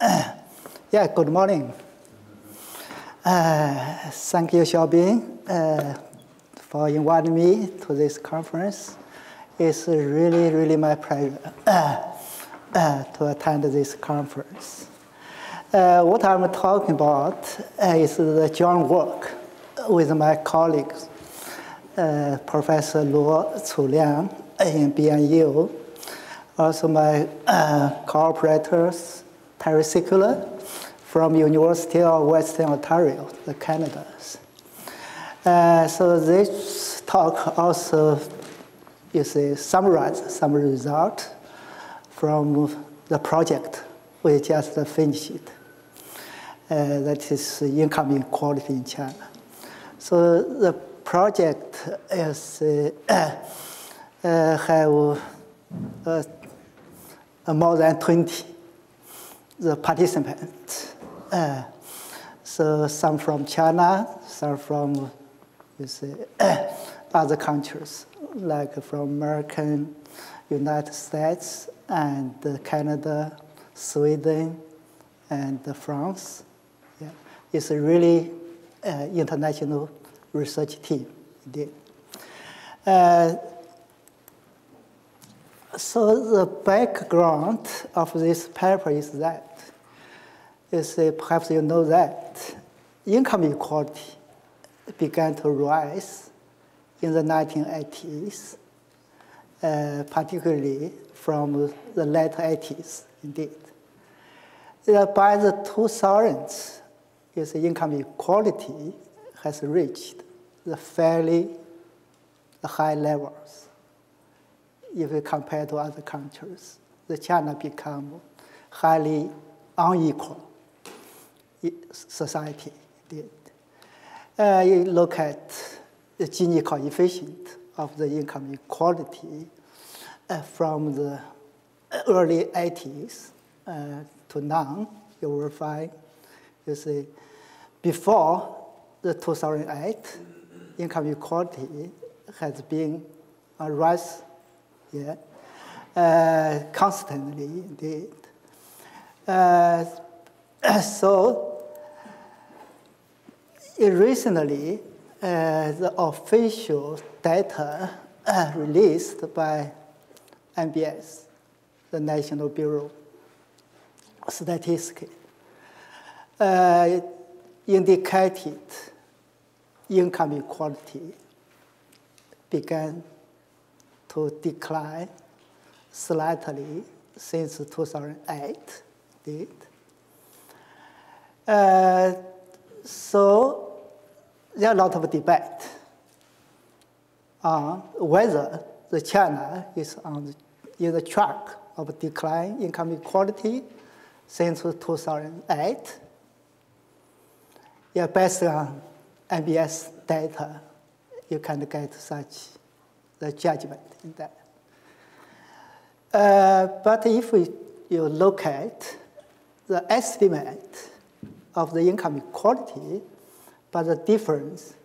Yeah, good morning. Thank you, Xiaobing, for inviting me to this conference. It's really my pleasure to attend this conference. What I'm talking about is the joint work with my colleagues, Professor Luo Culiang in BNU, also my cooperators, Terry Sikula from University of Western Ontario, the Canada. So this talk also summarize some result from the project we just finished. That is income inequality in China. So the project is have more than 20 the participants. So some from China, some from other countries, like from American, United States, and Canada, Sweden, and France. Yeah. It's a really international research team, indeed. So the background of this paper is that, perhaps you know that income inequality began to rise in the 1980s, particularly from the late 80s, indeed. By the 2000s, income equality has reached the fairly high levels. If you compare to other countries, China become highly unequal society. Indeed. You look at the Gini coefficient of the income inequality from the early 80s to now, you will find, before the 2008, income equality has been a rise constantly, indeed. So recently, the official data released by NBS, the National Bureau of Statistics, indicated income equality began to decline slightly since 2008. Indeed. So there are a lot of debate on whether China is on the track of decline income equality since 2008. Yeah, based on NBS data, you can get such the judgment in that. But if you look at the estimate of the income equality by the different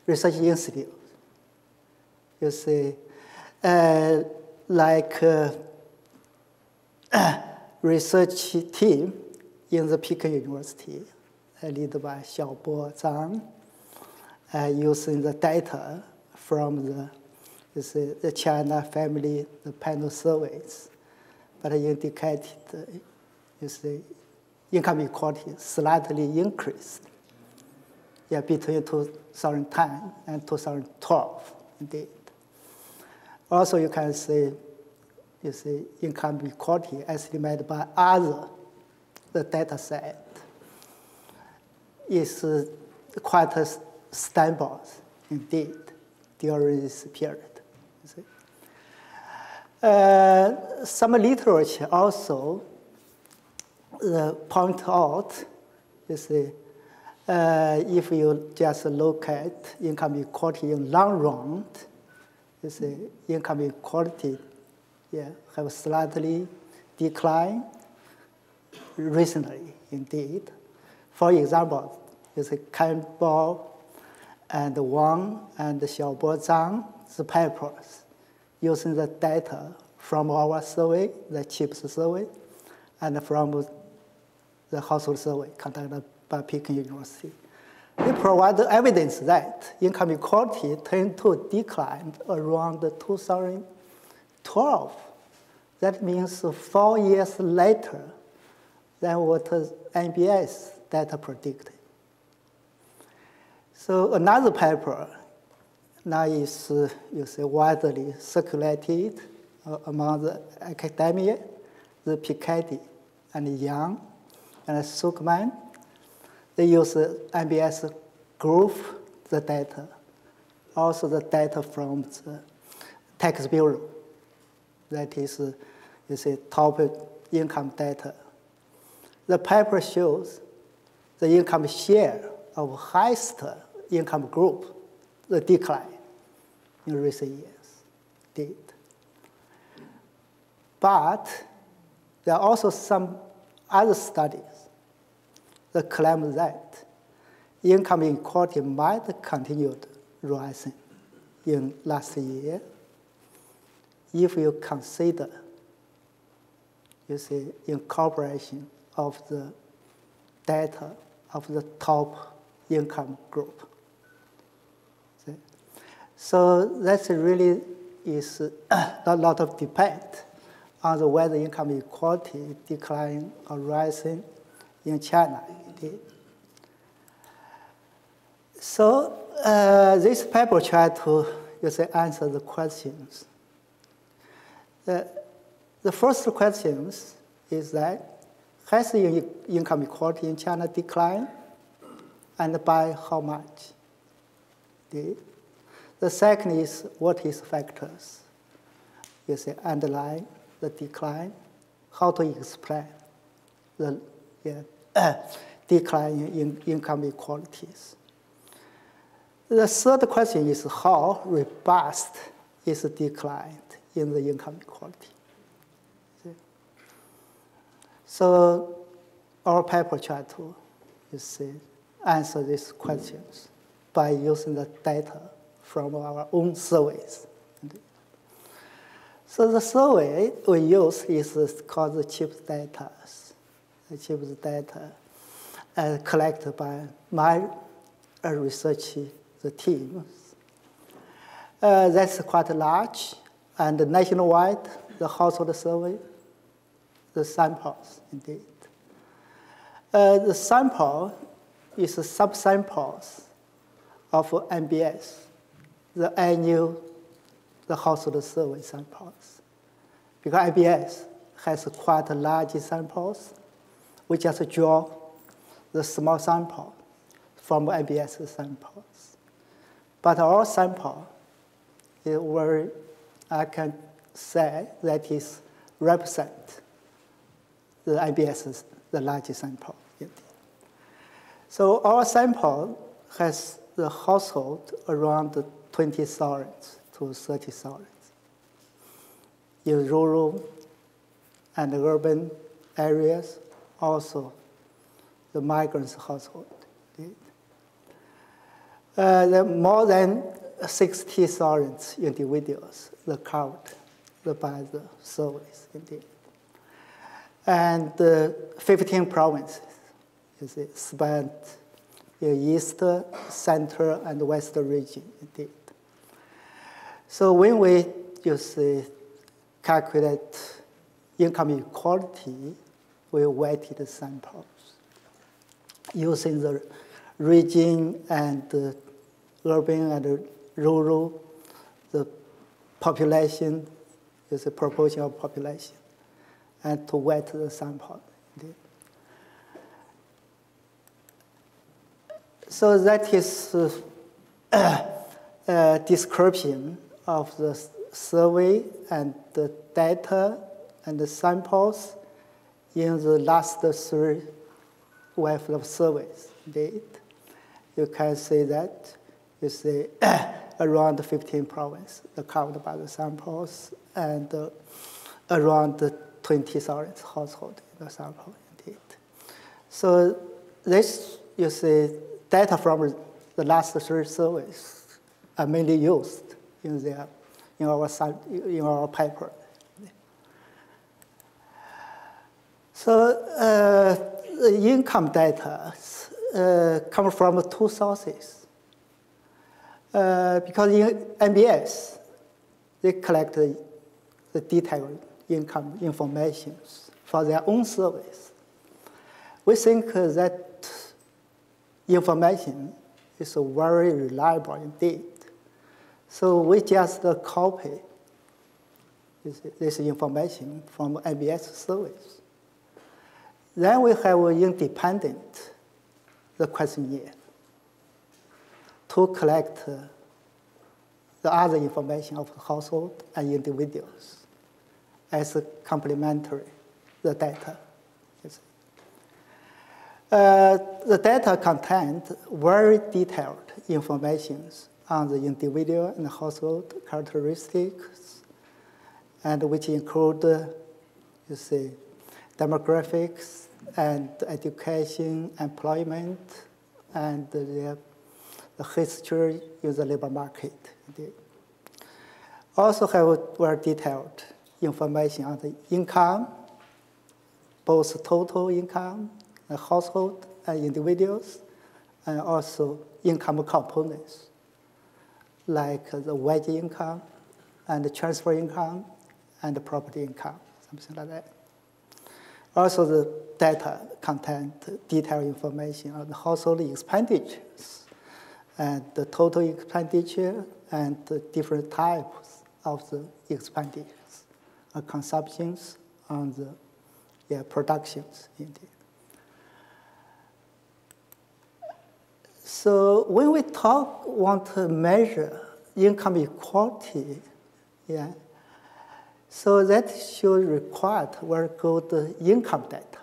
research institutes, you see, like research team in the Peking University, led by Xiaobo Zhang, using the data from the China family, the panel surveys, but indicated income equality slightly increased between 2010 and 2012, indeed. Also, you can see, income equality estimated by the data set is quite stable, indeed, during this period. Some literature also point out, if you just look at income equality in long run, income equality have slightly declined recently, indeed. For example, Campbell and Wang and Xiaobo Zhang's papers using the data from our survey, the CHIPS survey, and from the household survey conducted by Peking University. They provide evidence that income inequality tended to decline around 2012. That means 4 years later than what NBS data predicted. So another paper now is widely circulated among the academia, the Piketty and Yang and Sukman. They use NBS group the data, also the data from the tax bureau. That is top income data. The paper shows the income share of highest income group, the decline in recent years did. But there are also some other studies that claim that income inequality might continue rising in last year if you consider, incorporation of the data of the top income group. See? So that really is a lot of debate on the whether income inequality decline or rising in China. So this paper tried to answer the questions. The first question is that has the income inequality in China declined, and by how much? The second is what is factors underlying the decline, how to explain the decline in income inequalities. The third question is how robust is the decline in the income inequality. So our paper tried to answer these questions by using the data from our own surveys. So the survey we use is called the CHIPS data. The CHIPS data collected by my research teams. That's quite large, and nationwide, the household survey, the samples, indeed. The sample is subsamples of NBS, the annual household survey samples. Because NBS has quite large samples, we just draw the small sample from NBS samples. But our sample is where I can say that is represent the NBS, the largest sample. So our sample has the household around 20,000 to 30,000 in rural and urban areas, also the migrants household. There are more than 60,000 individuals that covered by the surveys, indeed. And 15 provinces spanned the east, center, and west region, indeed. So when we calculate income inequality, we weighted samples using the region and urban and rural, the population is a proportion of population, and to weight the sample. Indeed. So that is a description of the survey and the data and the samples in the last 3 waves of surveys. Indeed. You can see that around 15 provinces covered by the samples, and around 20,000 households in the sample, indeed. So this, data from the last 3 surveys are mainly used in our paper. So the income data come from two sources. Because in MBS, they collect the detailed income information for their own service. We think that information is very reliable indeed. So we just copy this information from MBS service. Then we have an independent questionnaire to collect the other information of the household and individuals as complementary the data. The data contains very detailed information on the individual and household characteristics, and which include, you see, demographics and education, employment, and the history in the labor market. Also have very detailed information on the income, both total income, the household and individuals, and also income components, like the wage income, and the transfer income, and the property income, something like that. Also, the data contain detailed information on the household expenditures, and the total expenditure, and the different types of the expenditures, consumptions, and the productions, indeed. So when we want to measure income equality, so that should require very good income data.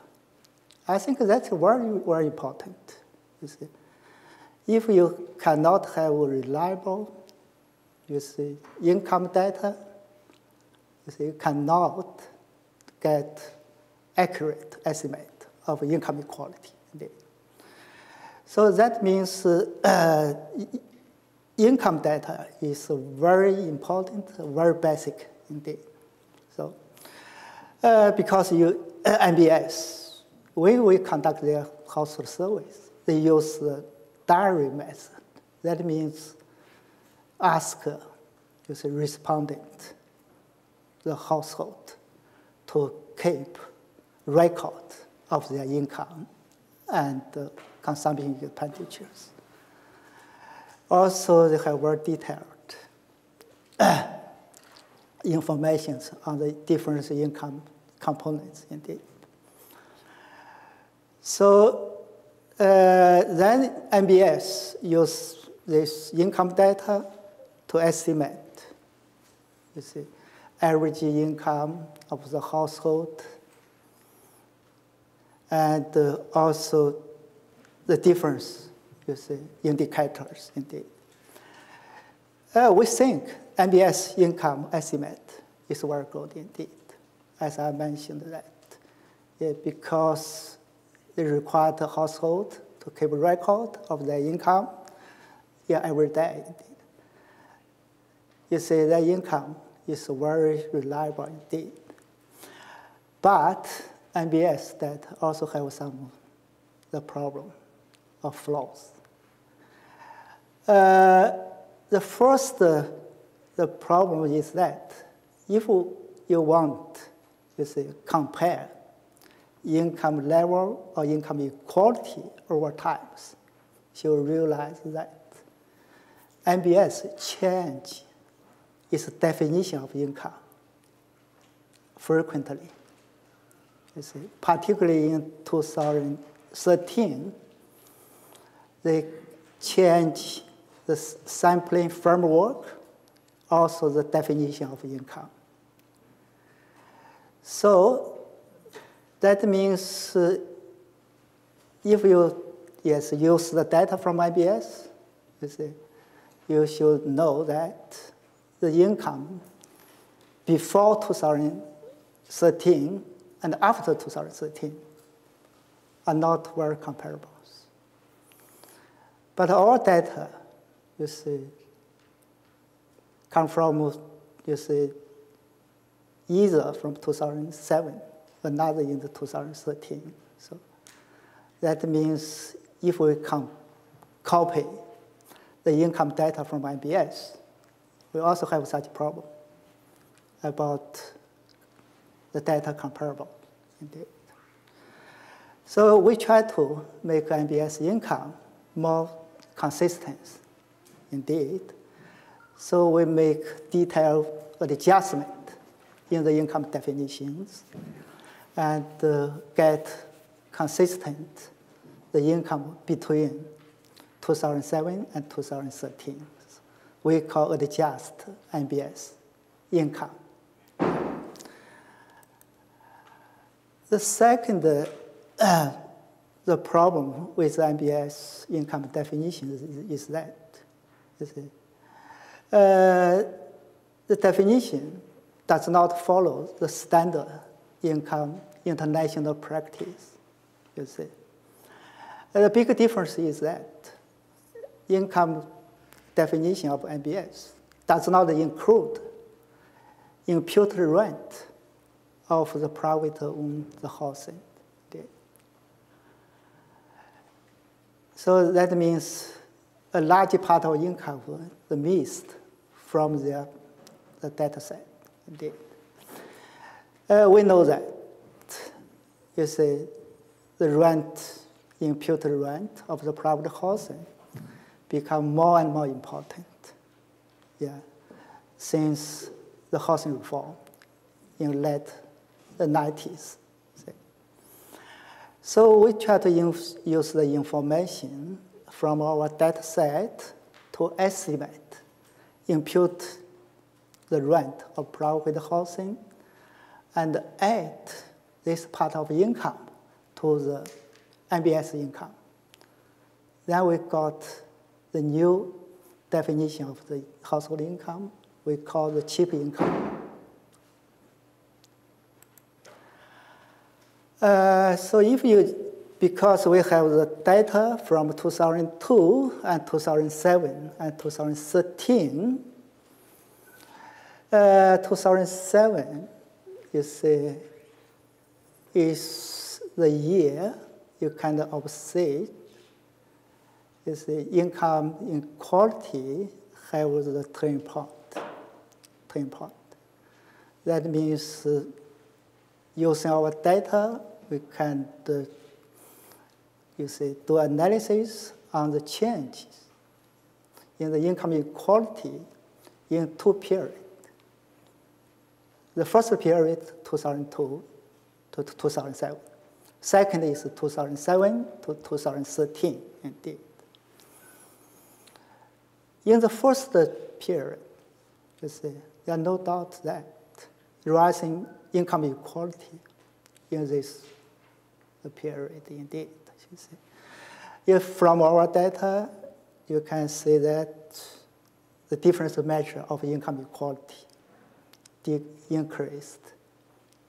I think that's very, very important. You see, if you cannot have reliable, you see, income data, you see, you cannot get accurate estimate of income equality. Indeed. So that means income data is very important, very basic indeed. So because MBS, when we conduct their household surveys, they use the diary method. That means ask the respondent, the household, to keep record of their income and consumption expenditures. Also, they have very detailed information on the different income components, indeed. So then MBS use this income data to estimate, you see, average income of the household, and also the difference, you see, indicators, indeed. We think MBS income estimate is very good indeed, as I mentioned that, because it requires the household to keep a record of their income every day. Indeed. You see, their income is very reliable indeed. But MBS data also have some the problem of flaws. The first the problem is that if you want, you see, compare income level or income equality over time, you realize that MBS change its definition of income frequently. You see, particularly in 2013, they changed the sampling framework, also the definition of income. So that means if you use the data from IBS, you see, you should know that the income before 2013 and after 2013 are not very comparable. But our data, you see, come from, you see, either from 2007 another in the 2013. So that means if we copy the income data from MBS, we also have such a problem about the data comparable indeed. So we try to make MBS income more consistent indeed. So we make detailed adjustment in the income definitions and get consistent the income between 2007 and 2013. We call adjust MBS income. The second, the problem with MBS income definition is that the definition does not follow the standard income international practice, you see. The big difference is that income definition of MBS does not include imputed rent of the private owned housing. So that means a large part of income is missed from the data set. Indeed. We know that you see the rent, imputed rent of the private housing become more and more important, since the housing reform in late the 90s. So we try to use the information from our data set to estimate, impute the rent of private housing, and add this part of income to the MBS income. Then we got the new definition of the household income we call the cheap income. So if you, because we have the data from 2002 and 2007 and 2013, 2007, you see, is the year you kind of see, you see, income inequality have the turning point. That means using our data, we can do analysis on the changes in the income inequality in two periods. The first period, 2002 to 2007. Second is 2007 to 2013, indeed. In the first period, you see, there are no doubt that rising income inequality in this period, indeed. You see. If from our data, you can see that the difference measure of income inequality increased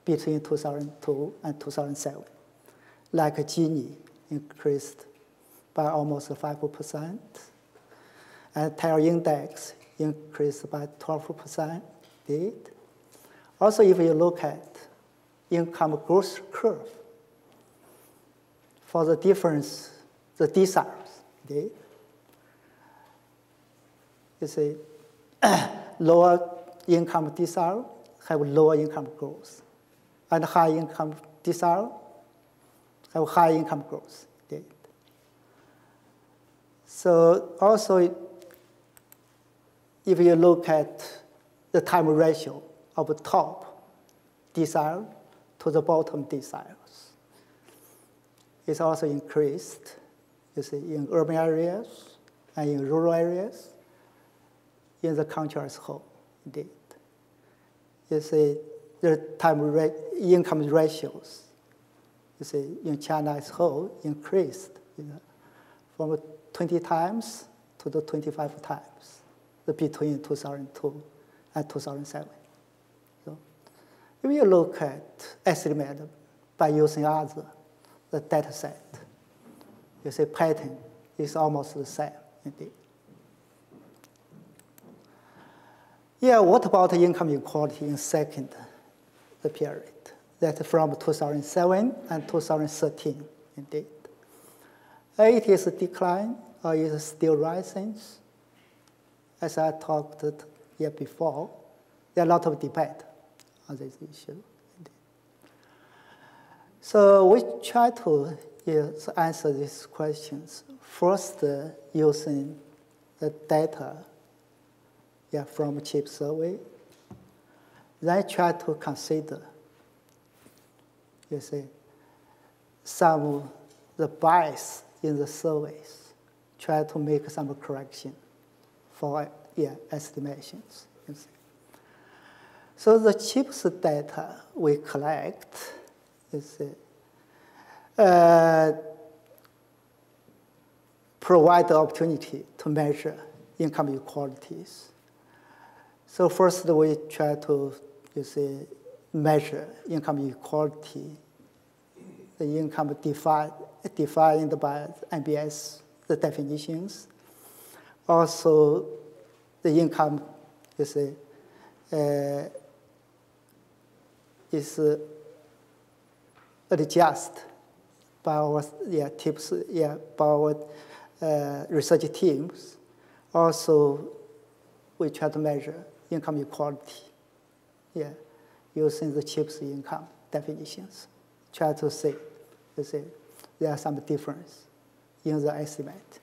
between 2002 and 2007. Like Gini increased by almost 5%, and TEL index increased by 12%, indeed. Also, if you look at income growth curve, for the difference, the deciles, indeed, you see, lower income decile have lower income growth, and high income decile have high income growth, indeed. So also, if you look at the time ratio of the top decile to the bottom deciles, it's also increased, you see, in urban areas and in rural areas, in the country as a whole, indeed. You see, the income ratios, you see, in China as a whole increased, from 20 times to the 25 times between 2002 and 2007. So if you look at estimate by using the data set, you see pattern is almost the same, indeed. Yeah, what about income inequality in second period? That's from 2007 and 2013, indeed. It is a decline, or is it still rising? As I talked here before, there are a lot of debate on this issue. Indeed. So we try to answer these questions. First, using the data from a chip survey. Then try to consider, some of the bias in the surveys. Try to make some correction for estimations. So the chips data we collect provide the opportunity to measure income inequalities. So first we try to measure income inequality, the income defined by MBS, the definitions. Also, the income is adjusted by our tips, by our research teams. Also, we try to measure income equality, using the CHIPS income definitions. Try to see, there are some difference in the estimate.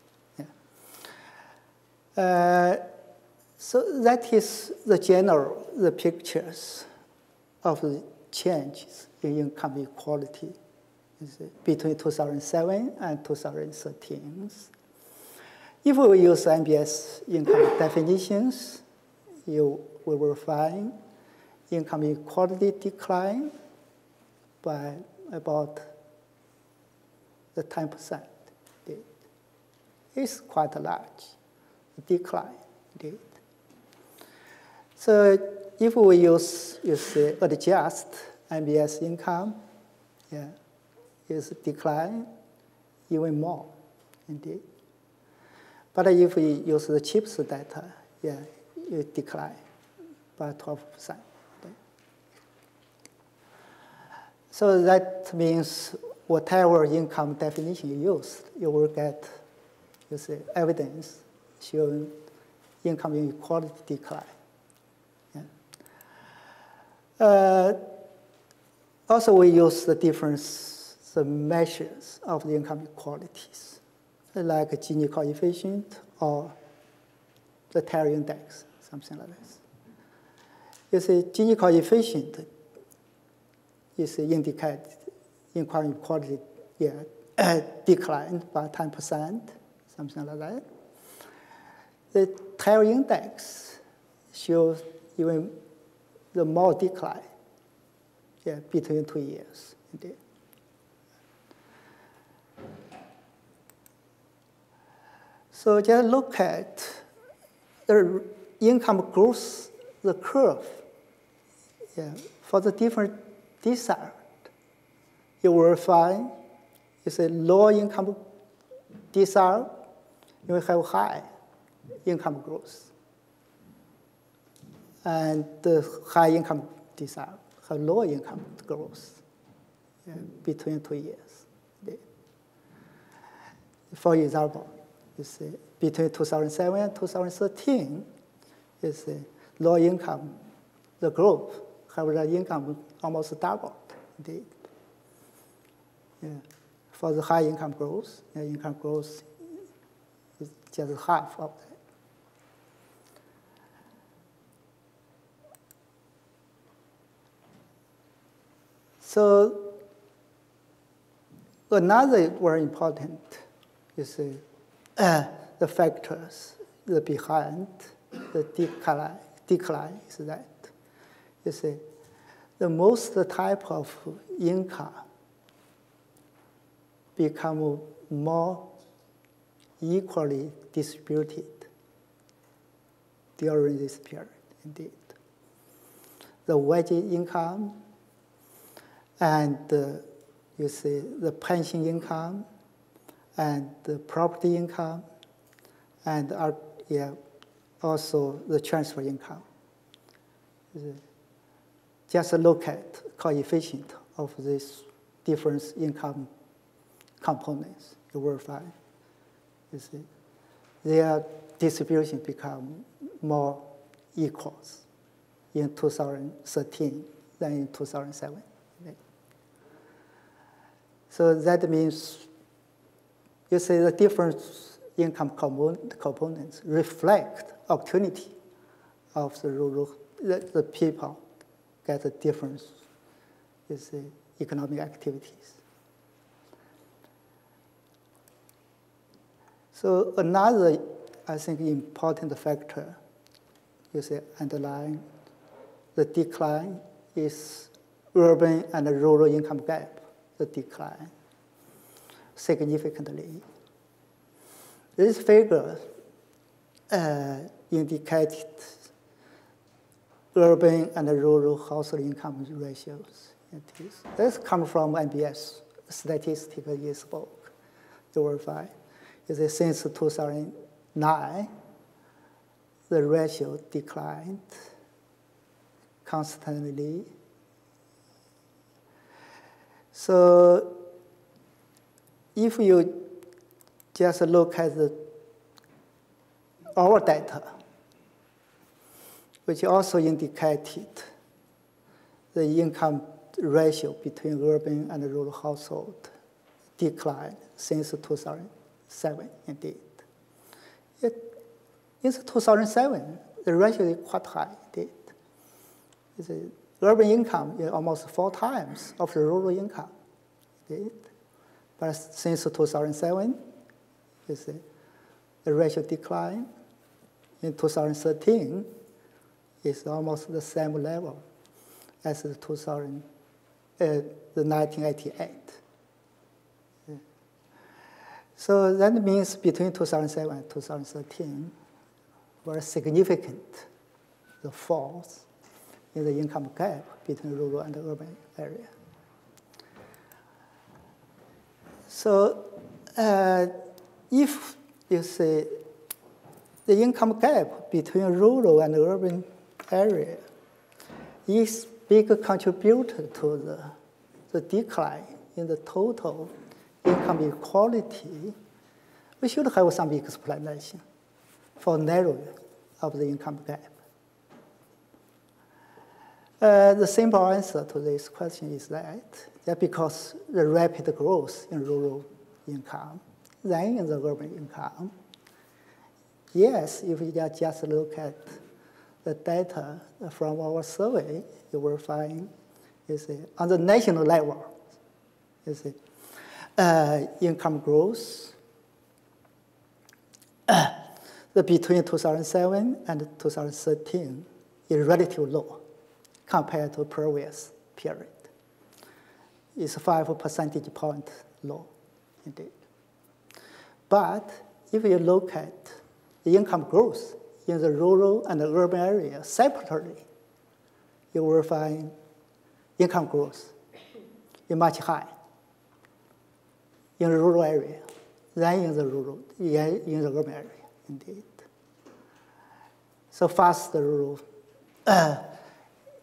So that is the pictures of the changes in income equality between 2007 and 2013. If we use MBS income definitions, we will find income equality decline by about the 10%. It's quite a large decline. Indeed. So if we use adjust MBS income, it's decline even more, indeed. But if we use the CHIPS data, it decline by 12%. So that means whatever income definition you use, you will get evidence showing income inequality decline. Also, we use the measures of the income inequalities, like Gini coefficient or the Terry index, something like this. You see, Gini coefficient is indicate income inequality declined by 10%, something like that. The Terry index shows even the more decline between 2 years, indeed. So just look at the income growth, the curve, for the different decile. You will find it's a low income decile, you will have high income growth. And the high income decile have low income growth between 2 years. For example, between 2007 and 2013, low income, the group have the income almost doubled, indeed. For the high income growth, income growth is just half of that. So another very important is the factors behind the decline is that the most type of income become more equally distributed during this period, indeed. The wage income and the pension income and the property income and also the transfer income. Just look at coefficient of these different income components, you will find, you see, their distribution become more equal in 2013 than in 2007. Okay? So that means, you see, the different income components reflect opportunity of the rural, the people get a difference, you see, economic activities. So another, I think, important factor, you see, underlying the decline is urban and rural income gap, the decline significantly. This figure indicated urban and rural household income ratios. This comes from NBS statistical yearbook. You will find is since 2009, the ratio declined constantly. So if you just look at our data, which also indicated the income ratio between urban and rural household declined since 2007, indeed. In 2007, the ratio is quite high, indeed. The urban income is almost 4 times of the rural income, indeed. But since 2007, you see, the ratio declined. In 2013, it's almost the same level as the 1988. So that means between 2007 and 2013, were significant, the falls in the income gap between rural and urban area. So if you see the income gap between rural and urban area is big contributor to the decline in the total income equality, we should have some explanation for narrowing of the income gap. The simple answer to this question is that because the rapid growth in rural income than in the urban income. Yes, if you just look at the data from our survey, you will find, you see, on the national level, you see, income growth between 2007 and 2013 is relatively low compared to previous period. It's 5 percentage points low, indeed. But if you look at the income growth in the rural and the urban area separately, you will find income growth is much higher in the rural area than in the urban area, indeed. So fast rural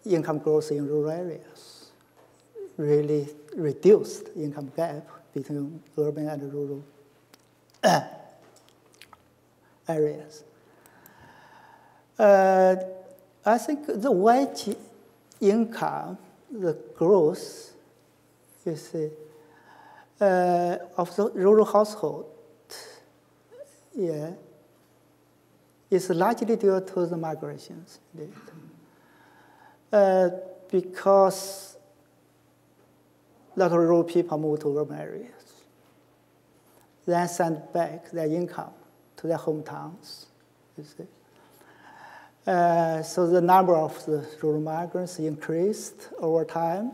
income growth in rural areas really reduced income gap between urban and rural areas. I think the wage income, the growth, you see, of the rural household, yeah, is largely due to the migrations, indeed. Because a lot of rural people move to urban areas, then send back their income to their hometowns, you see. So the number of the rural migrants increased over time,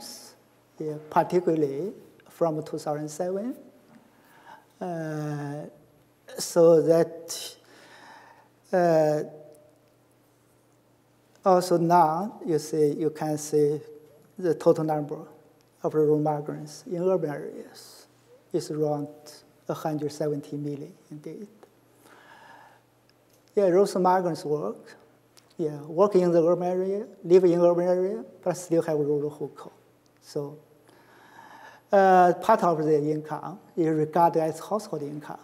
yeah, particularly from 2007. So that also now, you see, you can see the total number of rural migrants in urban areas is around 170 million, indeed. Yeah, rural migrants work. Yeah, work in the urban area, live in urban area, but still have rural hukou. So part of their income is regarded as household income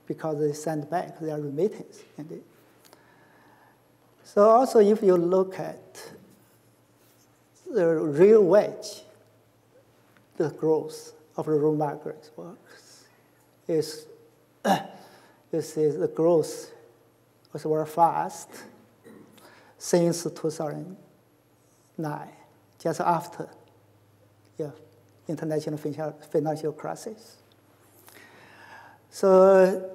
because they send back their remittance. Indeed. So also, if you look at the real wage, the growth of the rural migrants workers is, you see, the growth was very fast since 2009, just after international financial crisis. So,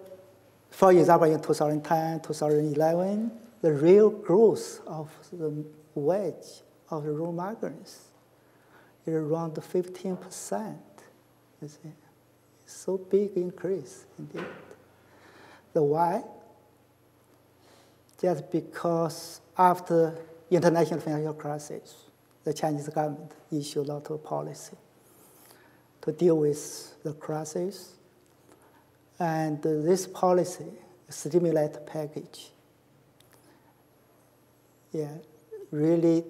for example, in 2010, 2011, the real growth of the wage of the rural migrants is around 15%. You see, it's so big increase indeed. The why? Just because after international financial crisis, the Chinese government issued a lot of policy to deal with the crisis. And this policy, stimulate package, really,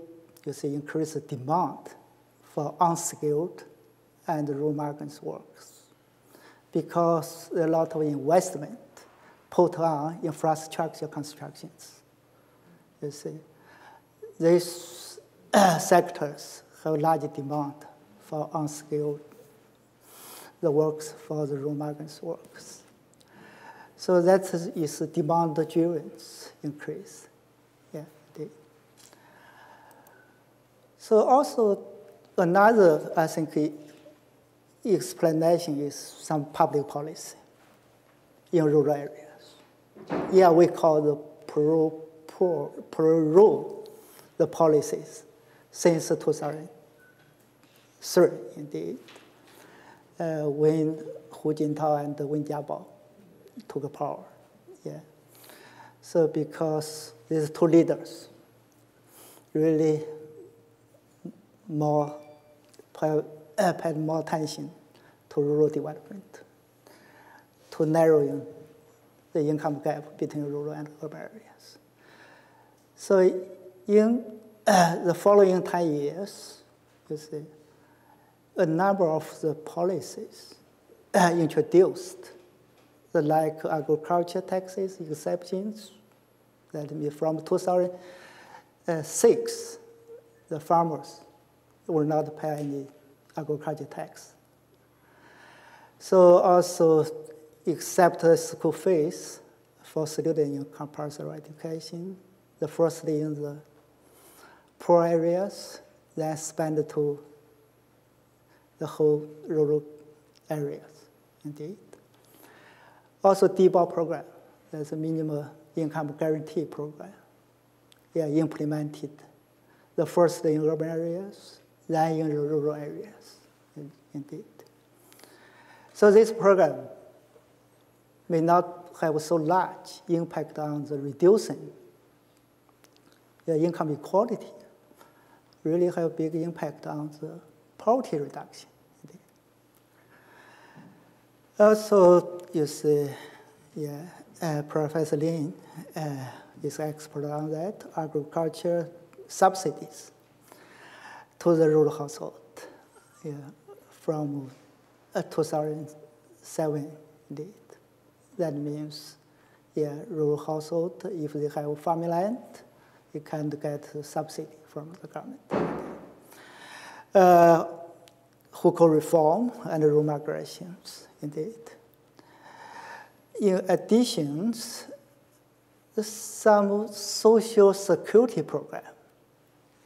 you see, increase the demand for unskilled and rural migrants workers because there are a lot of investment put on infrastructure constructions. You see, these sectors have large demand for unskilled the works for the rural migrants workers. So that is demand-driven increase. Indeed. So also another, I think, explanation is some public policy in rural areas. We call the pro-rural the policies since 2003, indeed. When Hu Jintao and Wen Jiabao took power. So because these two leaders really paid more attention to rural development, to narrowing the income gap between rural and urban areas. So in the following 10 years, you see, a number of the policies introduced, like agriculture taxes exceptions, that means from 2006, the farmers will not pay any agriculture tax. So also accept school fees for students in compulsory education, the first in the poor areas, then expand to the whole rural areas, indeed. Also, DBOR program, that's a minimum income guarantee program. Implemented the first in urban areas, then in rural areas, indeed. So this program may not have so large impact on the reducing the income equality, really have a big impact on the poverty reduction. Also, you see, Professor Lin is an expert on that, agriculture subsidies to the rural household from 2007, indeed. That means, rural household, if they have farmland, you can get a subsidy from the government. Hukou reform and rural migrations, indeed. In addition, some social security programs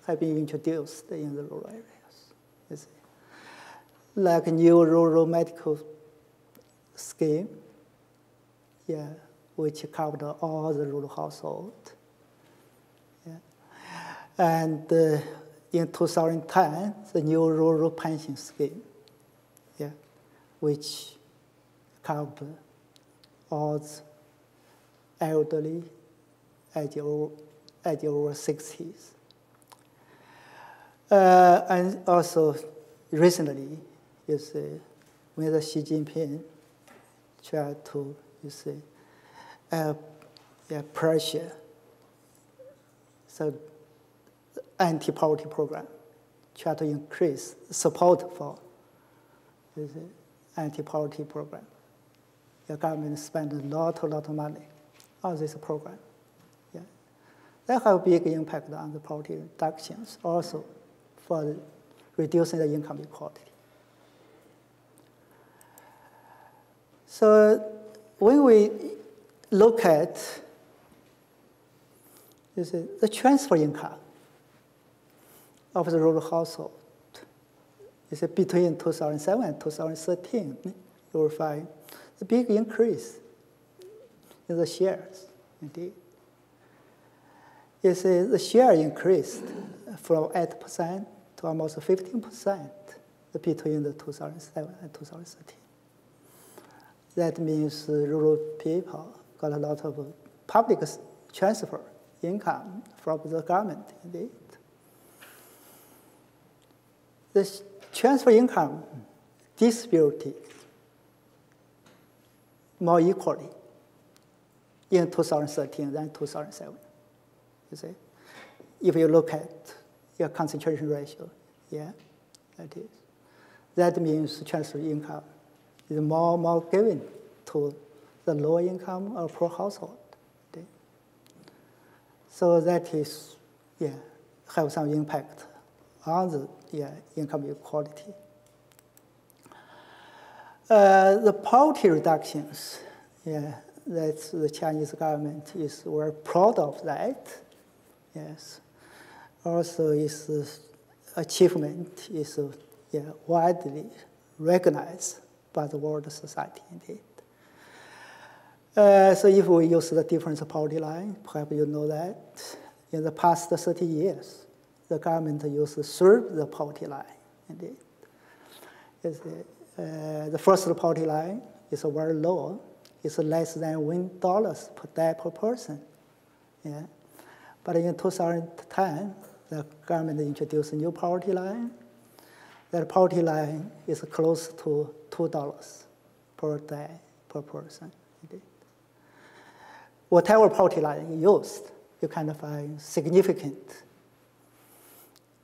have been introduced in the rural areas. You see. Like a new rural medical scheme, which covered all the rural households. And in 2010, the new rural pension scheme, which covered all the elderly, age over 60s. And also, recently, you see, when the Xi Jinping tried to, you see, pressure, so anti-poverty program, try to increase support for is the anti-poverty program. The government spent a lot of money on this program. Yeah. That have a big impact on the poverty reductions, also for reducing the income inequality. So when we look at the transfer income of the rural household, between 2007 and 2013, you will find a big increase in the shares, indeed. The share increased from 8% to almost 15% between the 2007 and 2013. That means rural people got a lot of public transfer income from the government, indeed. The transfer income distributed more equally in 2013 than 2007. You see, if you look at your concentration ratio, yeah, that is. That means transfer income is more given to the low income or poor household. Okay? So that is, yeah, have some impact on the income equality. The poverty reductions, yeah, that's the Chinese government is very proud of that. Yes. Also, its achievement is widely recognized by the world society, indeed. So if we use the difference poverty line, perhaps you know that in the past 30 years, the government used to serve the poverty line, indeed. The first poverty line is very low. It's less than $1 per day per person. Yeah. But in 2010, the government introduced a new poverty line. That poverty line is close to $2 per day per person. Indeed. Whatever poverty line you used, you can find significant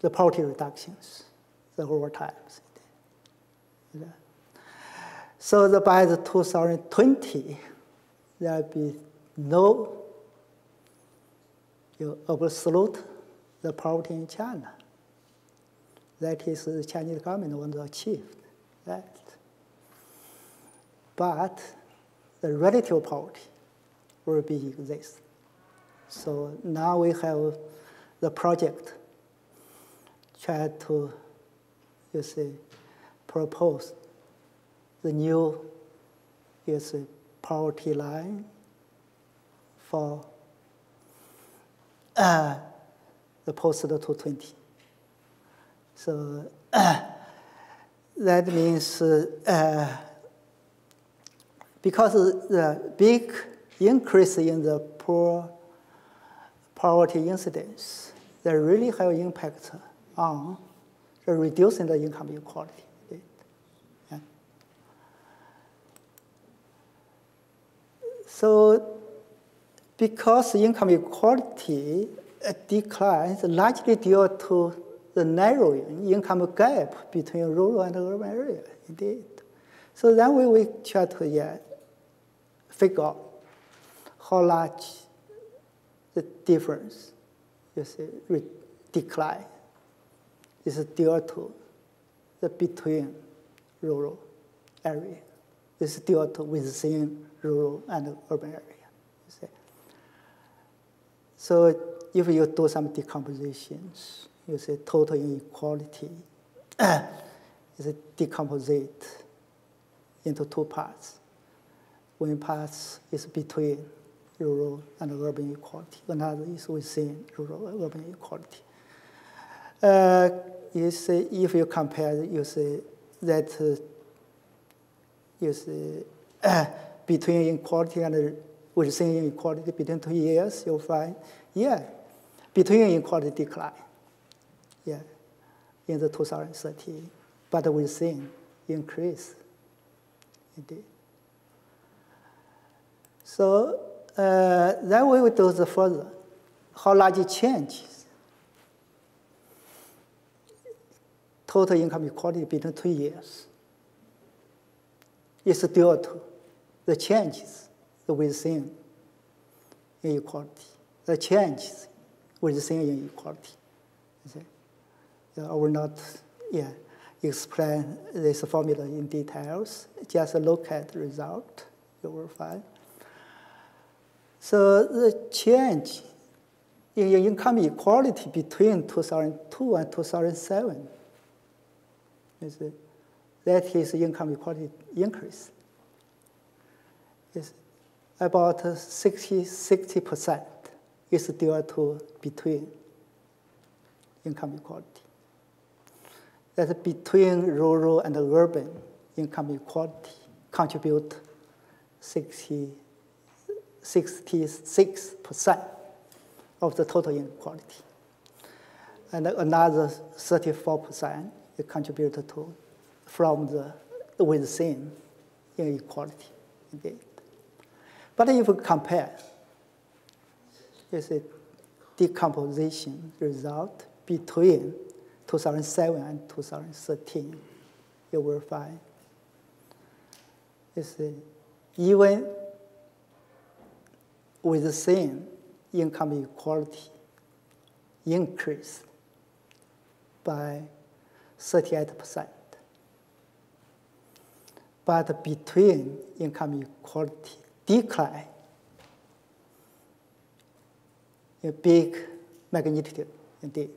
the poverty reductions over time. Yeah. So by the 2020, there will be no absolute the poverty in China. That is the Chinese government wants to achieve that. But the relative poverty will be this. So now we have the project try to, propose the new poverty line for the post-2020. So that means because the big increase in the poverty incidence, that really have impact on reducing the income inequality. Yeah. So because income inequality declines largely due to the narrowing income gap between rural and urban areas, indeed. So then we try to figure out how large the difference decline is due to the between rural area. It's due to within rural and urban area. So if you do some decompositions, you see total inequality is decomposite into two parts. One part is between rural and urban equality. Another is within rural and urban equality. You see, if you compare, you see that between inequality and within inequality between 2 years, you'll find, between inequality decline, in the 2013, but within increase, indeed. So then we will do the further, how large it changes total income equality between 2 years. is due to the changes within inequality, the changes within inequality. I will not explain this formula in details. Just look at the result, you will find. So the change in income equality between 2002 and 2007 that is income equality increase. It's about 60% is due to between income equality. That between rural and urban income equality contribute 66% of the total inequality. And another 34% is contributed to from the within inequality, indeed. But if we compare, it's a decomposition result between 2007 and 2013, you will find it's even with the same income inequality increased by 38%. But between income equality decline, a big magnitude indeed.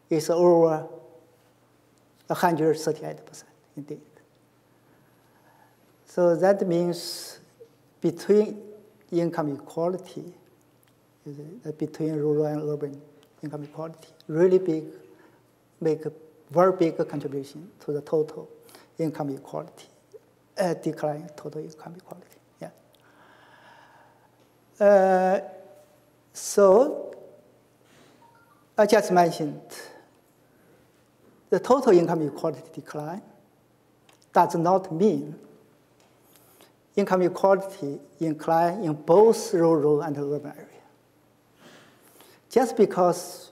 It's over 138% indeed. So that means between income equality, between rural and urban income equality, really big, make a very big contribution to the total income equality, decline total income equality. Yeah. So I just mentioned the total income equality decline does not mean income equality decline in both rural and urban areas. Just because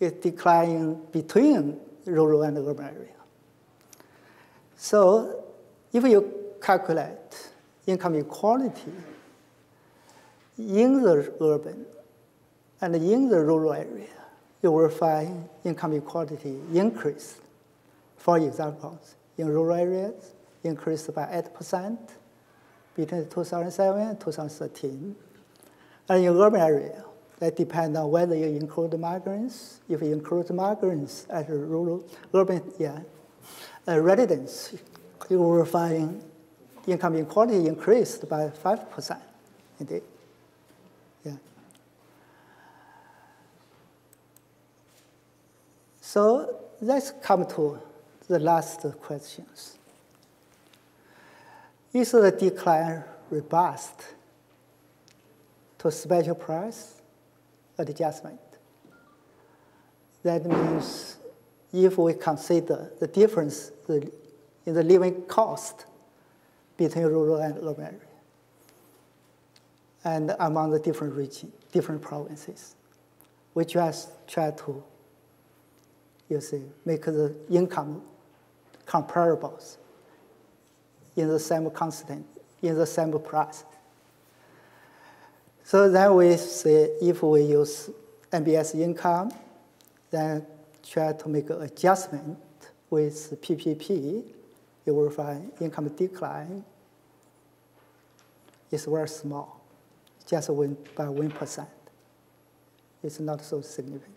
it declines between rural and urban area. So if you calculate income equality in the urban and in the rural area, you will find income equality increase. For example, in rural areas, increased by 8% between 2007 and 2013. And in urban area, that depends on whether you include migrants. If you include migrants as rural, urban residents, you will find income inequality increased by 5%, indeed. Yeah. So let's come to the last questions. Is the decline robust to special price adjustment? That means if we consider the difference in the living cost between rural and urban area and among the different regions, different provinces, we just try to, make the income comparables in the same constant, in the same price. So then we say if we use MBS income, then try to make an adjustment with PPP, you will find income decline is very small, just by 1%. It's not so significant.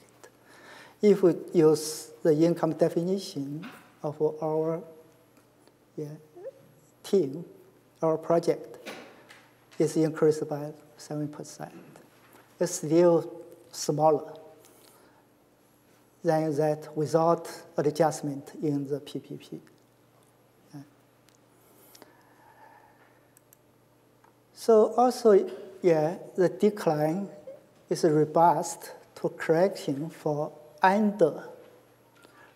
If we use the income definition of our team, our project, it's increased by 7%. It's still smaller than that without adjustment in the PPP. So also, the decline is robust to correction for under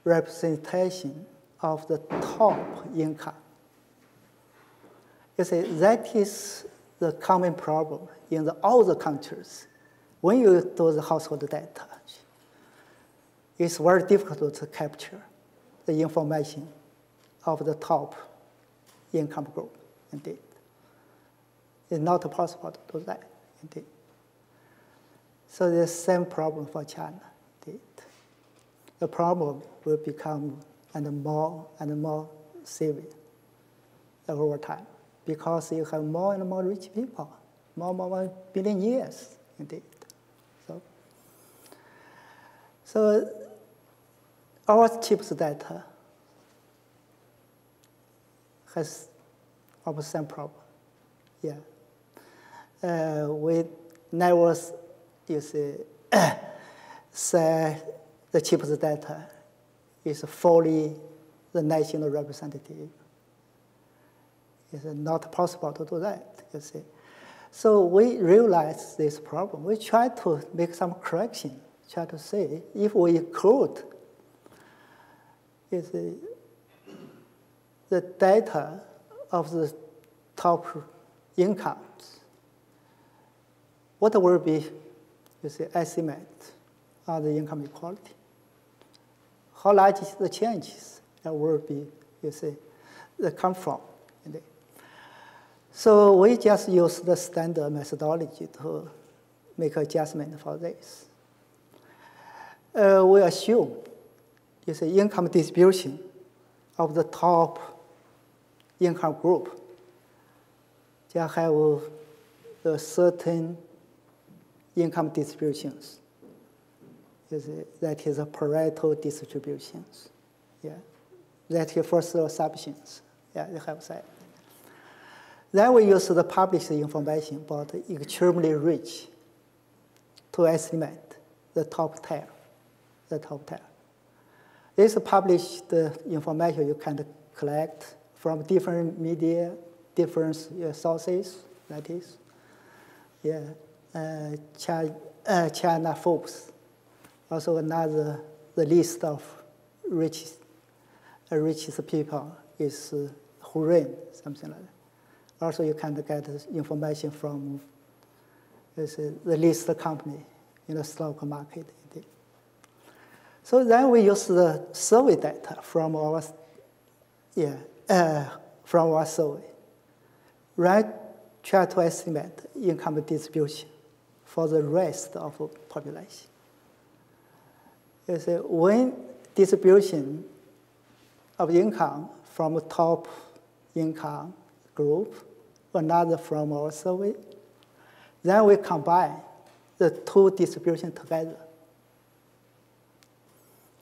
representation of the top income. You see, that is the common problem in all the countries. When you do the household data, it's very difficult to capture the information of the top income group, indeed. It's not possible to do that, indeed. So the same problem for China, indeed. The problem will become more and more severe over time because you have more and more rich people, more and more billionaires, indeed. So our chips data has almost the same problem. Yeah. We never, you see, say the chips data is fully the national representative. It's not possible to do that, you see. So we realized this problem. We try to make some correction, try to say if we include the data of the top incomes, what will be, you see, estimate on the income equality? How large is the changes that will be, you see, that come from? So we just use the standard methodology to make adjustment for this. We assume, you see, income distribution of the top income group. They have a certain income distributions. You see, that is a Pareto distributions. Yeah, that is first assumptions. Yeah, they have that. Then we use the published information about extremely rich to estimate the top 10. The top 10. This published information you can collect from different media, different sources, that is. Yeah, China Forbes. Also another, the list of richest people is Hurun, something like that. Also, you can get information from the list company in the stock market. So then we use the survey data from our, from our survey, right? Try to estimate income distribution for the rest of the population. You see, when distribution of income from top income group, another from our survey, then we combine the two distributions together,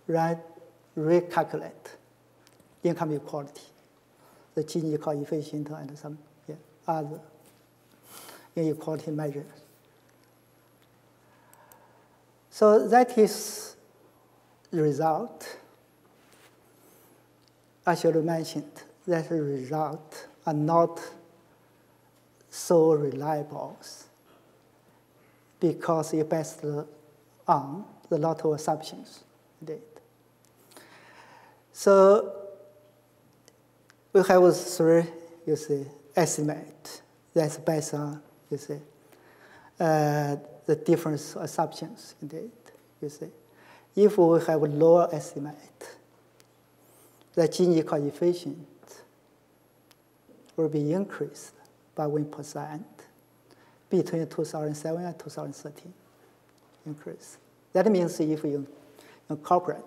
right? Recalculate income equality, the Gini coefficient and some other inequality measures. So that is the result. I should have mentioned that the results are not so reliable because it's based on a lot of assumptions. Indeed. So we have three, you see, estimates that's based on, you see, the different assumptions. Indeed, you see, if we have a lower estimate, the Gini coefficient will be increased by 1% between 2007 and 2013. Increase. That means if you incorporate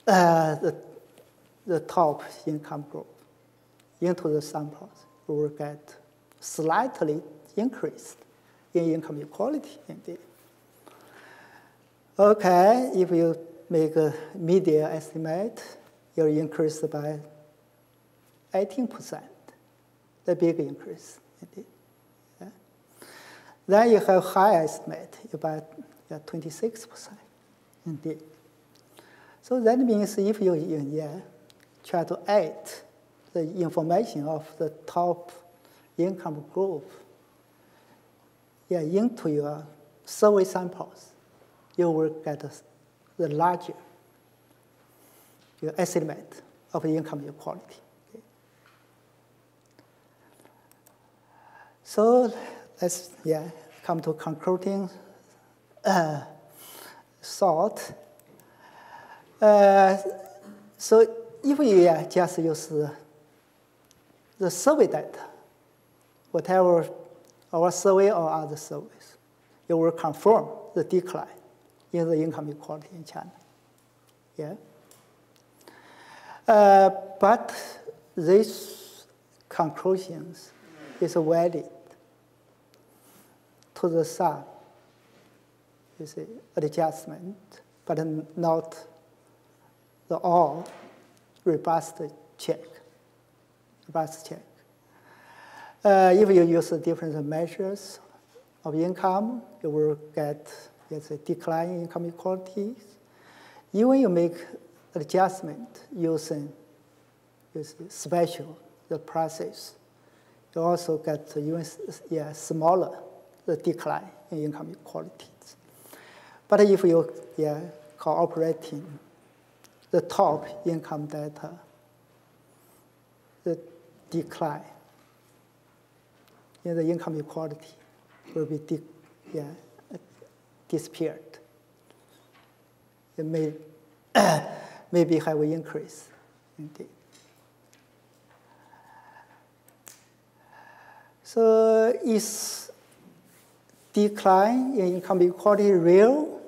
the top income group into the samples, we will get slightly increased in income equality indeed. Okay, if you make a median estimate, you'll increase by 18%, the big increase indeed. Yeah. Then you have high estimate, about 26% indeed. So that means if you try to add the information of the top income group into your survey samples, you will get the larger your estimate of income equality. Okay. So let's come to concluding thought. So if you just use the survey data, whatever our survey or other surveys, it will confirm the decline in the income inequality in China. Yeah. But these conclusions is valid to the some, you see, adjustment, but not the all robust check. Robust check. If you use different measures of income, you will get a decline in income inequalities. Even you make adjustment using special the process, you also get even smaller the decline in income inequalities. But if you cooperating the top income data, the decline in the income inequality will be disappeared. It may maybe have an increase indeed. So is decline in income inequality real?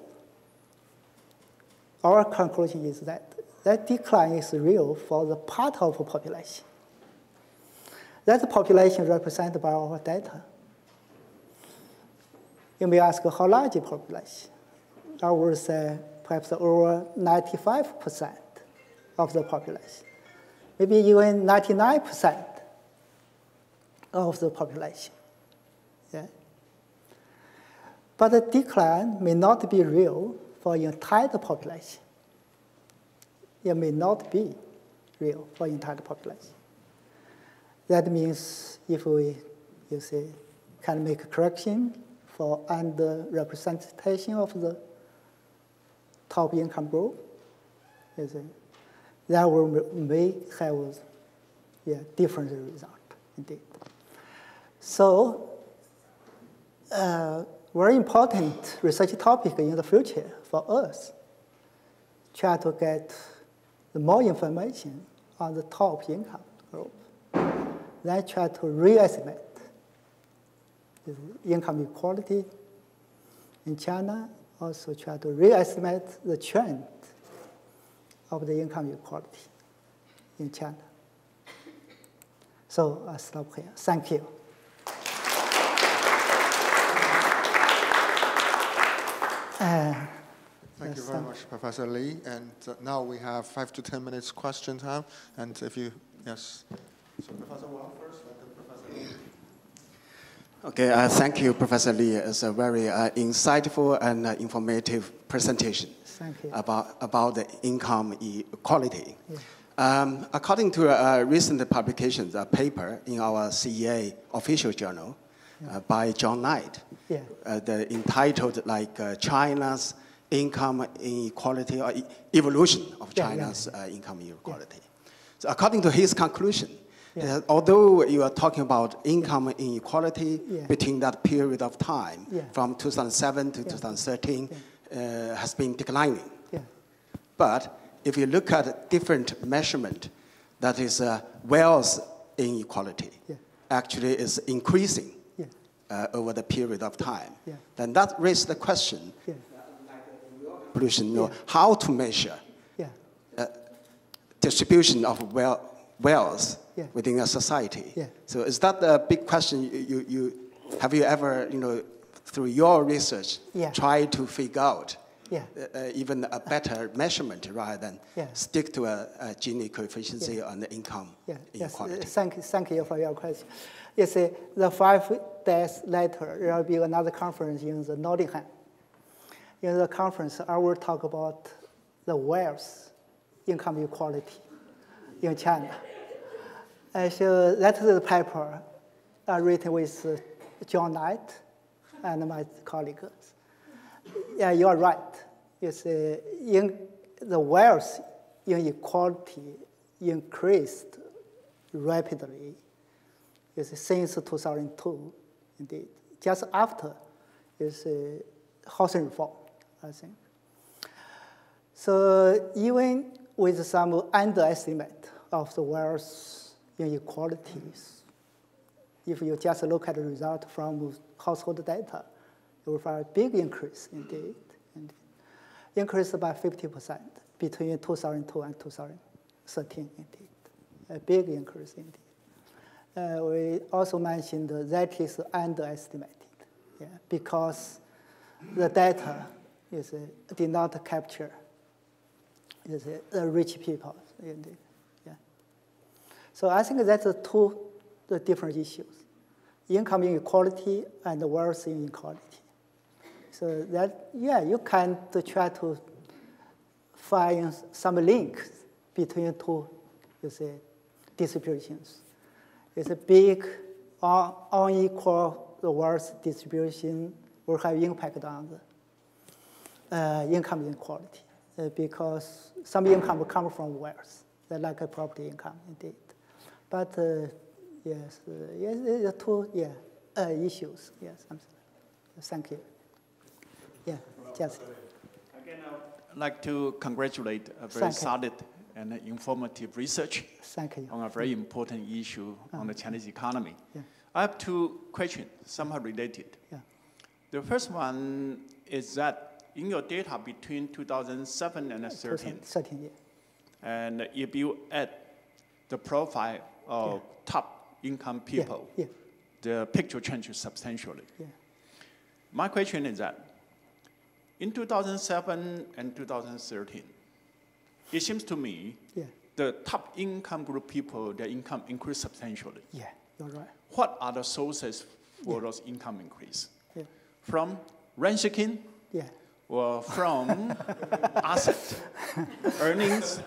Our conclusion is that decline is real for the part of the population. That population represented by our data. You may ask how large a population. I would say perhaps over 95% of the population, maybe even 99% of the population. Yeah. But the decline may not be real for the entire population. It may not be real for the entire population. That means if we, can make a correction for underrepresentation of the top income group, that may have different result indeed. So, very important research topic in the future for us, try to get more information on the top income group. Then try to re-estimate the income inequality in China, also try to re-estimate the trend of the income inequality in China. So I'll stop here. Thank you. Thank you very much, Professor Li. And now we have 5 to 10 minutes question time. And if you, yes. So Professor Wang first, and then Professor Li. Okay, thank you, Professor Li. It's a very insightful and informative presentation about the income equality. Yeah. According to a recent publication, a paper in our CEA official journal by John Knight, entitled like China's income inequality or evolution of China's income inequality. So according to his conclusion, although you are talking about income inequality between that period of time, from 2007 to 2013, has been declining. But if you look at different measurement, that is wealth inequality, actually is increasing over the period of time. Then that raises the question, how to measure distribution of wealth within a society. So is that a big question? Have you ever, through your research, tried to figure out even a better measurement rather than stick to a Gini coefficient on the income inequality? Thank you for your question. You see, the 5 days later, there will be another conference in the Nottingham. In the conference, I will talk about the wealth income equality in China. So that is the paper written with John Knight and my colleagues. Yeah, you are right. It's the wealth inequality increased rapidly since 2002, indeed. Just after housing reform, I think. So even with some underestimate of the wealth inequalities. If you just look at the result from household data, you will find a big increase indeed. Increased by 50% between 2002 and 2013 indeed. A big increase indeed. We also mentioned that is underestimated, because the data did not capture the rich people indeed. So I think that's the different issues: income inequality and wealth inequality. So that, you can try to find some links between two, distributions. It's a big, unequal wealth distribution will have impact on the income inequality, because some income will come from wealth, like a property income indeed. But yes, the two issues. Yes, thank you. Yeah, just. Again, I'd like to congratulate a very solid and informative research on a very important issue on the Chinese economy. I have two questions, somehow related. The first one is that in your data between 2007 and 2013, and if you add the profile of top income people, the picture changes substantially. My question is that in 2007 and 2013, it seems to me the top income group people, their income increased substantially. Yeah, you're right. What are the sources for those income increase? From rent seeking? Or from asset earnings?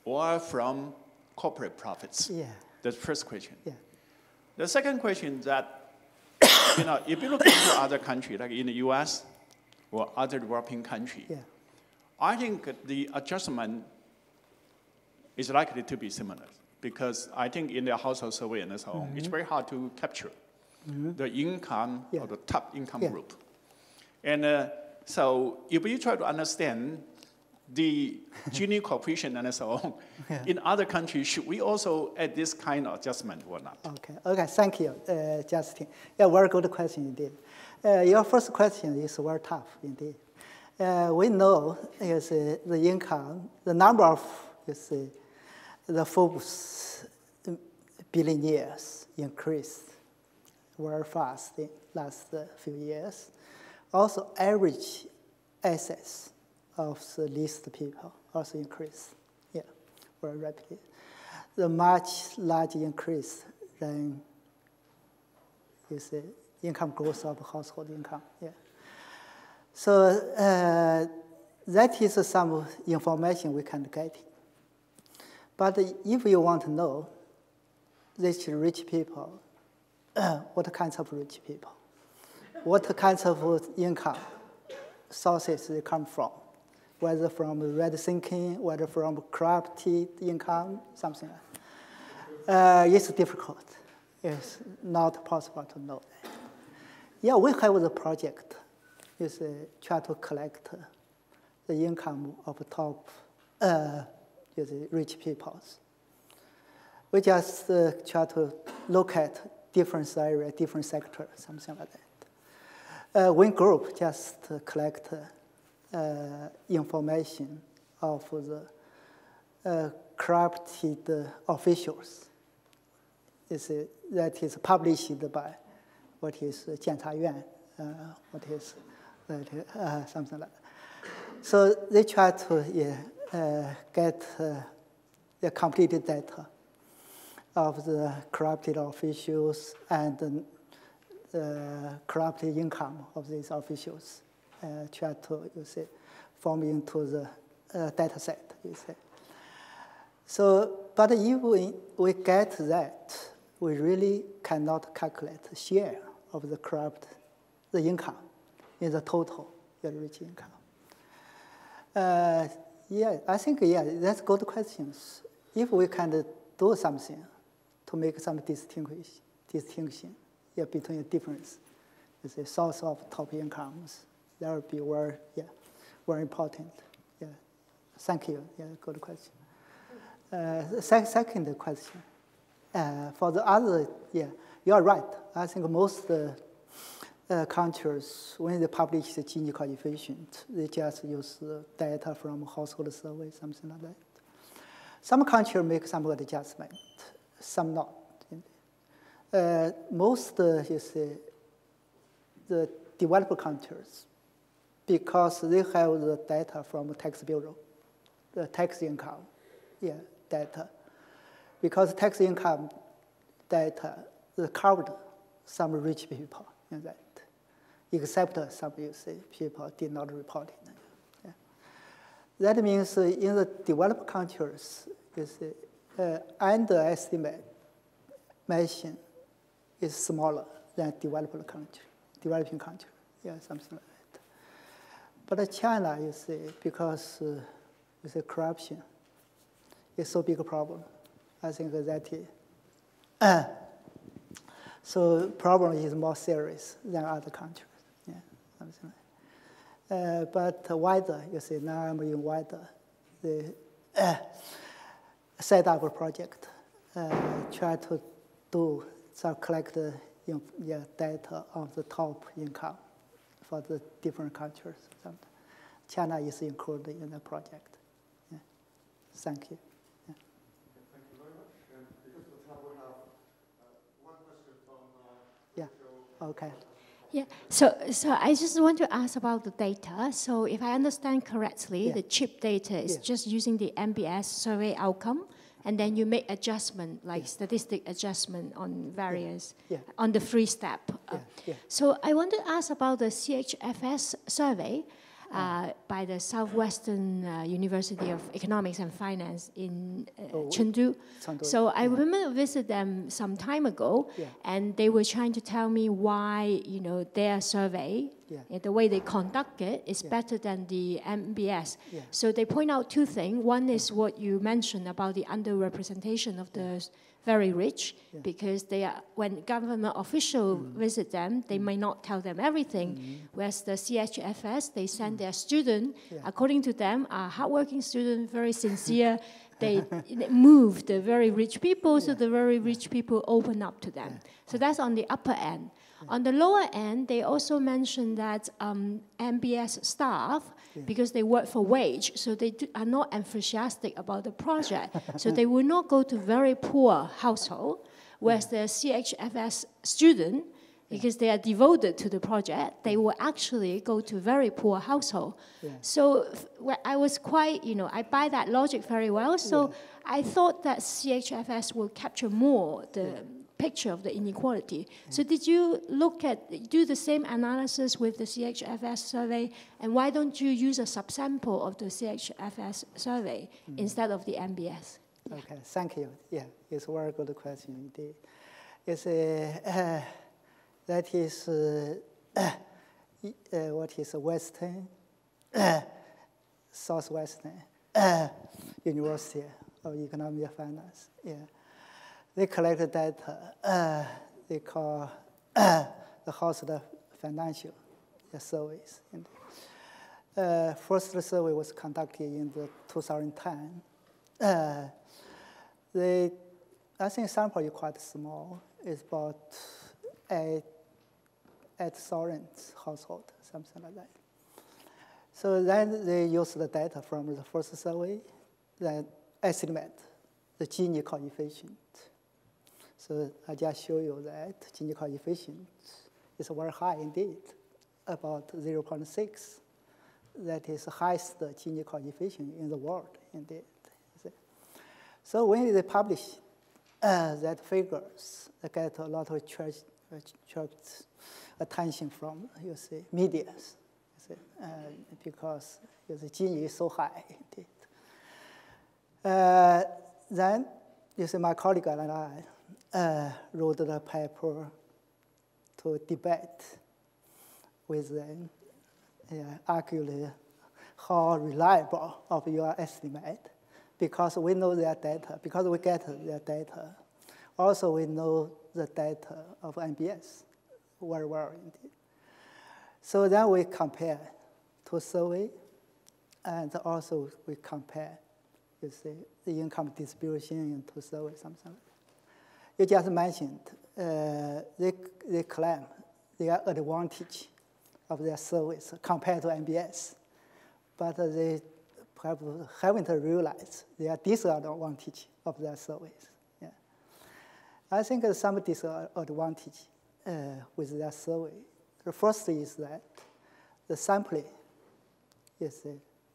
Or from corporate profits? That's the first question. The second question is that, if you look into other countries, like in the US or other developing countries, I think the adjustment is likely to be similar, because I think in the household survey and so on, it's very hard to capture the income of the top income group. And so if you try to understand the Gini coefficient and so on, in other countries, should we also add this kind of adjustment or not? Okay, thank you, Justin. Very good question indeed. Your first question is very tough indeed. We know the income, the number of the Forbes billionaires increased very fast in the last few years. Also, average assets of the least people also increased, very rapidly. The much larger increase than is the income growth of household income. So that is some information we can get. But if you want to know these rich people, what kinds of rich people, what kinds of income sources they come from, whether from red thinking, whether from corrupted income, something like that. It's difficult. It's not possible to know that. We have the project. Is try to collect the income of top rich peoples. We just try to look at different area, different sector, something like that. One group just collect information of the corrupted officials. That is published by what is 检察院, what is something like that. So they try to get the completed data of the corrupted officials and the corrupted income of these officials. Try to form into the data set. So, but if we get that, we really cannot calculate the share of the the income in the total rich income. I think, that's good questions. If we can do something to make some distinction between the difference, the source of top incomes, that would be very important. Thank you. Good question. Second question. For the other, yeah, you are right. I think most countries, when they publish the Gini coefficient, they just use data from household survey, something like that. Some countries make some adjustment, some not. Most, you see, the developed countries, because they have the data from the tax bureau, the tax income, yeah, data. Because tax income data covered some rich people in that, except some, you see, people did not report it. Yeah. That means in the developed countries, you see, underestimation is smaller than developing country, yeah, something like that. But China, you see, because you see, corruption is so big a problem. I think that is, so problem is more serious than other countries, yeah, something like that. But wider, you see, now I'm in wider, the set up a project, try to do some collect data of the top income for the different countries. China is included in the project. Yeah. Thank you. Yeah. Thank you very much. And because of time, we have one question from yeah. Okay. Yeah, so I just want to ask about the data. So if I understand correctly, yeah. the chip data is just using the MBS survey outcome, and then you make adjustment, like statistic adjustment on various, on the free step. So I want to ask about the CHFS survey by the Southwestern University of Economics and Finance in Chengdu. So I remember visit them some time ago, and they were trying to tell me why, you know, their survey, the way they conduct it is better than the MBS. So they point out two things. One is what you mentioned about the underrepresentation of the very rich, because they are, when government officials visit them, they may not tell them everything. Whereas the CHFS, they send their student, according to them, are hardworking students, very sincere. They move the very rich people, so the very rich people open up to them. So that's on the upper end. On the lower end, they also mentioned that MBS staff, because they work for wage, so they are not enthusiastic about the project. So they will not go to very poor household, whereas the CHFS student, because they are devoted to the project, they will actually go to very poor household. So I was quite, you know, I buy that logic very well. So I thought that CHFS will capture more the picture of the inequality. So did you do the same analysis with the CHFS survey, and why don't you use a subsample of the CHFS survey instead of the MBS? Okay, thank you. Yeah, it's a very good question indeed. It's that is what is Western, Southwestern University of Economic and Finance. Yeah. They collect data they call the household financial surveys. First survey was conducted in 2010. I think sample is quite small. It's about 8,000 household, something like that. So then they use the data from the first survey, then estimate the Gini coefficient. So I just show you that Gini coefficient is very high indeed, about 0.6. That is the highest Gini coefficient in the world indeed. So when they publish that figures, they get a lot of attention from, you see, medias, because the Gini is so high indeed. Then, you see, my colleague and I wrote the paper to debate with them, arguably how reliable of your estimate, because we know their data, because we get their data. Also, we know the data of MBS very well indeed. So then we compare two survey, and also we compare, you see, the income distribution in two surveys, something like that. you just mentioned, they claim their advantage of their service compared to MBS, but they perhaps haven't realized their disadvantage of their service. Yeah. I think there's some disadvantage with their survey. The first is that the sampling is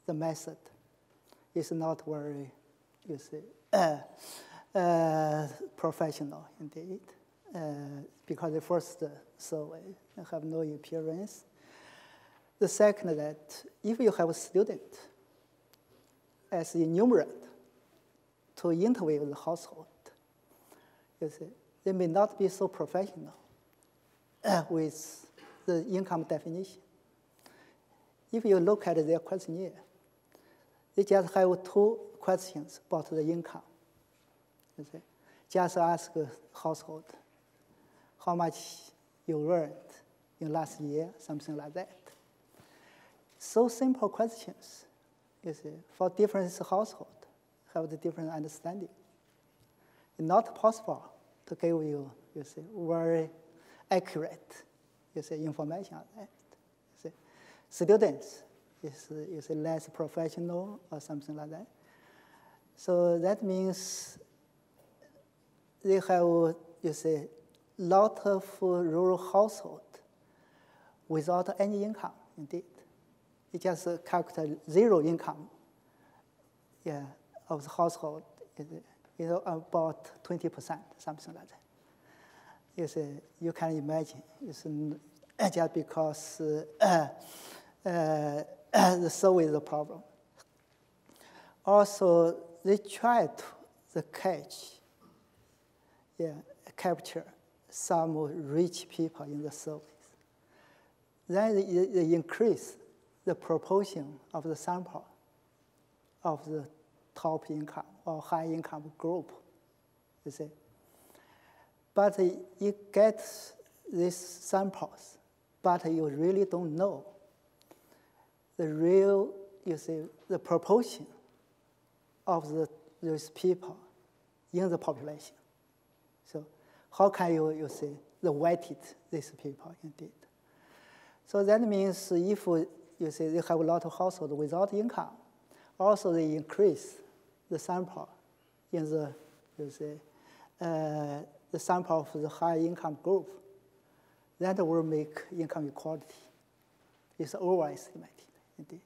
the method is not very, professional indeed, because the first survey have no experience. The second, that if you have a student as enumerate to interview the household, they may not be so professional with the income definition. If you look at their questionnaire, they just have 2 questions about the income. Just ask the household how much you earned in last year, something like that. So simple questions, for different households have the different understanding. It's not possible to give you, very accurate, information on that. Students is less professional or something like that. So that means they have, lot of rural household without any income, indeed. It just calculate 0 income, of the household, about 20%, something like that. You can imagine, it's just because the survey is a problem. Also, they try to capture some rich people in the surveys. Then they increase the proportion of the sample of the top income or high income group, But you get these samples, but you really don't know the real, the proportion of those people in the population. So how can you weighted these people indeed? So that means if they have a lot of households without income, also they increase the sample in the sample of the high income group, that will make income equality. It's overestimated indeed.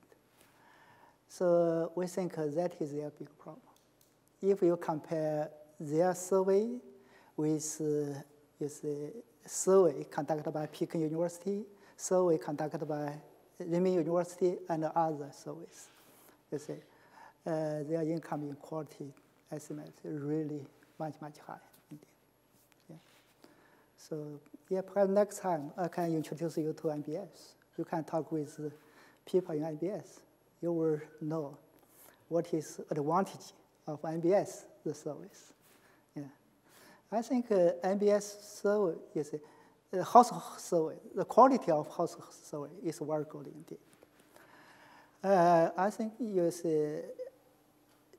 So we think that is their big problem. If you compare their survey with survey conducted by Peking University, survey conducted by Renmin University, and other surveys, their income inequality estimate is really much, much higher indeed. Yeah. So perhaps next time I can introduce you to MBS. You can talk with people in MBS. You will know what is advantage of MBS, the service. Yeah. I think MBS survey is a household survey. The quality of household survey is very good indeed. I think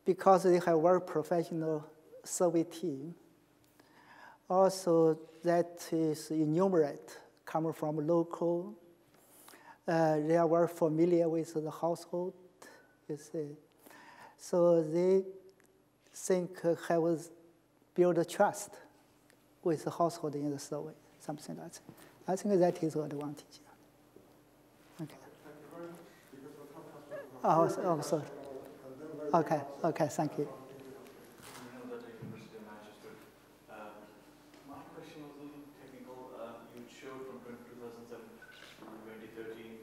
because they have very professional survey team, also that is enumerate, coming from local. They are very familiar with the household, So they think have build a trust with the household in the survey, something like that. I think that is an advantage. Okay. Oh, sorry. Okay, thank you. My question was a little technical. You showed from 2007 to 2013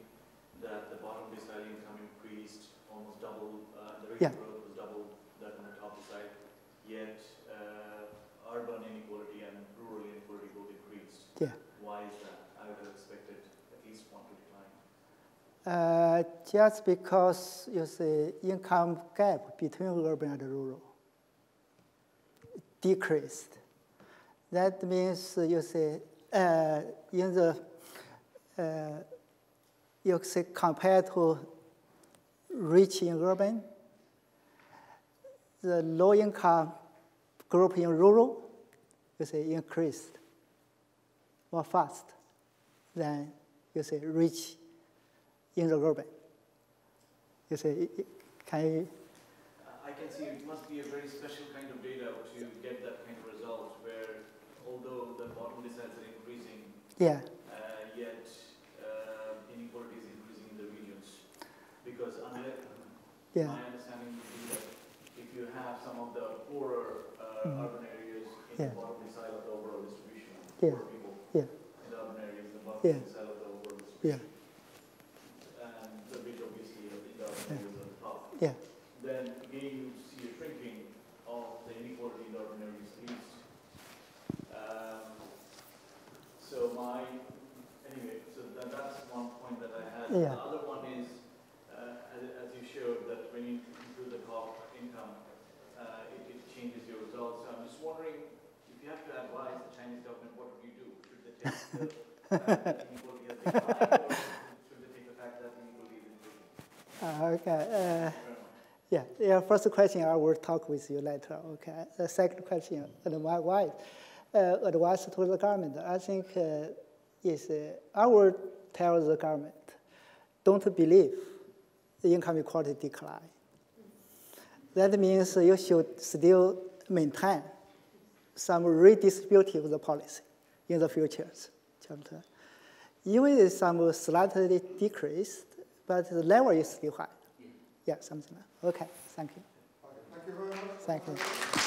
that the bottom decile income increased almost double, the rate of growth was double that on the top decile, yet urban inequality and rural inequality both increased. Yeah. Why is that? I would have expected at least one to decline. Just because income gap between urban and rural decreased. That means in the compared to rich in urban, the low income group in rural, you say, increased more fast than, you say, rich in the urban. You say, can you? I can see it must be a very special kind of data to get that kind of result where, although the bottom deciles are increasing, yet inequality is increasing in the regions. Because my understanding would be that if you have some of the poorer urban areas in the bottom decile of the overall distribution, poorer people in the urban areas in the bottom decile of the overall distribution, and the big obviously in the urban areas at the top, then again you see a shrinking of the inequality in the urban areas at least. So that's one point that I had. The other one is, as you showed, that when you include the top income, it changes your results. So I'm just wondering, if you have to advise the Chinese government, what would you do? Should they take the fact that inequality has declined, or should they take the fact that inequality is increasing? First question, I will talk with you later, okay? The second question, advice to the government, I think I will tell the government, don't believe the income equality decline. That means you should still maintain some redistributive policy in the futures. Even if some slightly decreased, but the level is still high. Something like that. Okay, thank you. Thank you very much. Thank you.